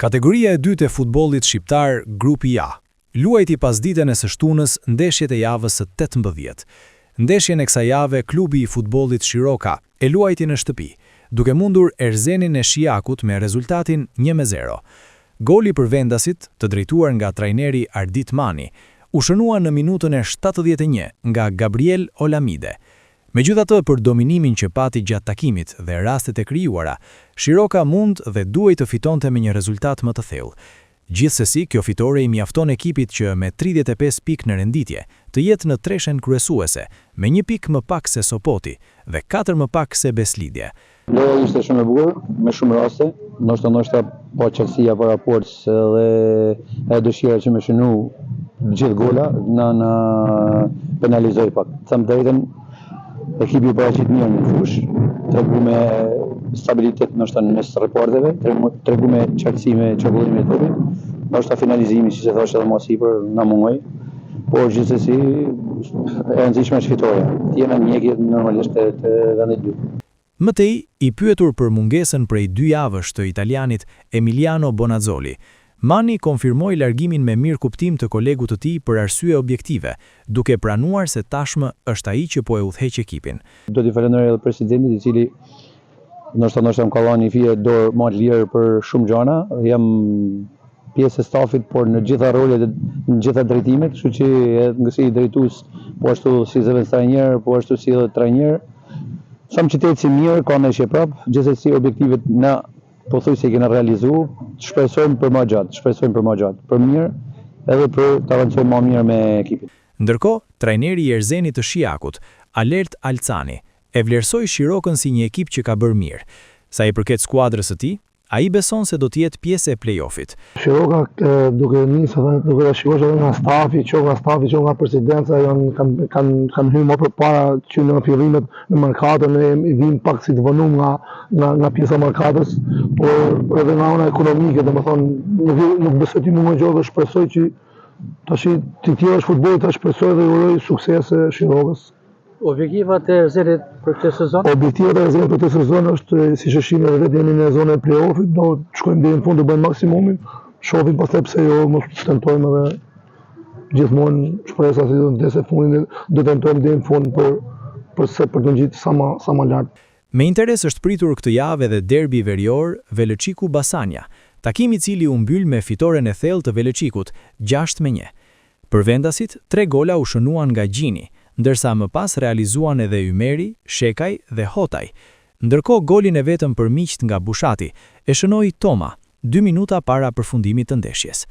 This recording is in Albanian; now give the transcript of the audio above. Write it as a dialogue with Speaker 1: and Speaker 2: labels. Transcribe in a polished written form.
Speaker 1: Kategoria e dytë e futbollit shqiptar, grupi A. Luajti pasditën e së shtunës ndeshjet e javës së 18. Ndeshjen e kësaj jave, klubi i futbollit Shiroka e luajti në shtëpi, duke mundur Erzenin e Shijakut me rezultatin 1-0. Goli për vendasit, të drejtuar nga trajneri Ardit Mani, u shënua në minutën e 71 nga Gabriel Olamide. Megjithatë, për dominimin që pati gjatë takimit dhe rastet e krijuara, Shiroka mund dhe duhej të fitonte me një rezultat më të thellë. Gjithsesi, kjo fitore i mjafton ekipit që me 35 pikë në renditje të jetë në treshen kryesuese, me 1 pikë më pak se Sopoti dhe 4 më pak se Beslidje.
Speaker 2: Loja ishte shumë e bukur, me shumë raste, ndoshta po qetësia për raport dhe dëshira që me shënu gjithë gola na penalizoi pak. Them drejtën, ekipi u paraqit mirë në fush, tregu me stabilitet ndoshta në mes reporteve, tregu me qartësi me çarkullimin e topit, ndoshta finalizimi, siç e thosh edhe më sipër, na mungoi. Por gjithsesi e rëndësishme është fitoria. Jena mjekje normalisht të vendit dytë.
Speaker 1: Mëtej, i pyetur për mungesën prej 2 javësh të italianit Emiliano Bonazzoli, Mani konfirmoi largimin me mirë kuptim të kolegut të tij për arsye objektive, duke pranuar se tashmë është ai që po e udhëheq ekipin.
Speaker 2: Do t'i falenderoj edhe presidentit, i cili ndoshta më ka dhënë fije dorë më të lirë për shumë gjëra. Jam pjesë e stafit, por në gjitha rolet, në gjitha drejtimet, kështu që nga si drejtues, po ashtu si zëvendës trajner, po ashtu si edhe trajner. Sam qytet si mirë, ka ndeshje prap, gjithsesi objektivet na po thuj se kena realizu, shpresojmë për më gjatë, për mirë, edhe për të avancojmë më mirë me ekipin.
Speaker 1: Ndërkohë, trajneri i Erzenit të Shijakut, Alert Alcani, e vlerësoi Shirokën si një ekip që ka bërë mirë. Sa i përket skuadrës së tij, ai beson se do të jetë pjesë e play-offit.
Speaker 3: Shiroka duke nisë dhe duke ta shikosh edhe nga stafi, që nga presidenca, kanë hyrë më përpara që në fillimet në merkatën, ne vim pak si të vënum nga pjesa e merkatës, por edhe nga ana ekonomike, domethënë nuk besoj ti më gjolla, shpresoj që tash ti tjerë është futbolli, ta shpresoj dhe uroj suksese Shirokës.
Speaker 4: Objektivat e Erzenit për këtë sezon?
Speaker 3: Objektivat e Erzenit për këtë sezon është, si shëshim edhe vetë jemi në zonën e play-offit, do të shkojmë deri në fund të bëjmë maksimumin, shohim pastaj pse jo, mos tentojmë edhe gjithmonë shpresa se do të desë fundin, do tentojmë deri në fund për të ngjitur sa më lart.
Speaker 1: Me interes është pritur këtë javë edhe derbi verior Veleçiku Basania, takimi i cili u mbyll me fitoren e thellë të Veleçikut 6-1. Për vendasit, 3 gola u shënuan nga Gjini, ndërsa më pas realizuan edhe Ymeri, Shekaj dhe Hotaj. Ndërkohë golin e vetëm për miqt nga Bushati e shënoi Toma, 2 minuta para përfundimit të ndeshjes.